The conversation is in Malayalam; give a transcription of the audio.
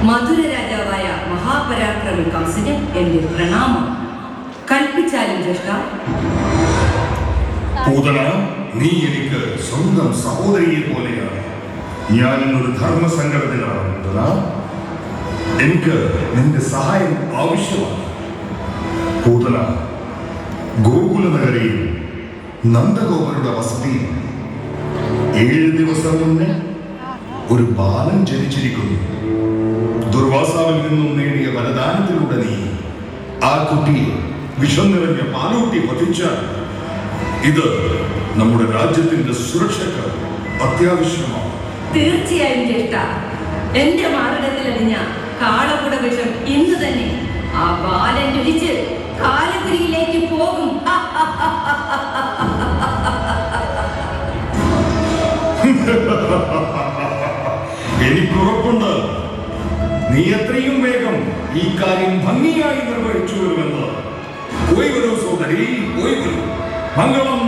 മധുര രാജാവായ മഹാപരാക്രമി കംസന് എന്റെ പ്രണാമം. കൽപ്പിച്ചാലും ജ്യേഷ്ഠ. പൂതന, നീ എനിക്ക് സ്വന്തം സഹോദരിയെ പോലെയാണ്. ഞാൻ ഇന്നൊരു ധർമ്മസങ്കടത്തിലാണ് പൂതന. എനിക്ക് നിന്റെ സഹായം ആവശ്യമാണ്. പൂതന, ഗോകുല നഗരിയിൽ നന്ദഗോപരുടെ വസതിയിൽ 7 ദിവസം മുന്നേ ഒരു ബാലൻ ജനിച്ചിരിക്കുന്നു. ദുർവാസാവിൽ നിന്നും നേടിയ വരദാനത്തിലൂടെ നീ ആ കുട്ടിയെ വിഷം നിറഞ്ഞ പാലൂട്ടി വധിച്ചാൽ ഇത് നമ്മുടെ രാജ്യത്തിന്റെ സുരക്ഷയ്ക്ക് അത്യാവശ്യമാണ്. തീർച്ചയായും ജ്യേഷ്ഠ. എന്റെ മാറിടത്തിലടിഞ്ഞ കാളകുട വിഷം ഇന്ന് തന്നെ ആ ബാലൻ രുചിച്ച് കാലപുരിയിലേക്ക് പോകും. എനിക്കുറപ്പുണ്ട് നീ എത്രയും വേഗം ഈ കാര്യം ഭംഗിയായി നിർവഹിച്ചു വരുമെന്ന്. പോയി വരൂ സോദരി, പോയി വരൂ. മംഗളം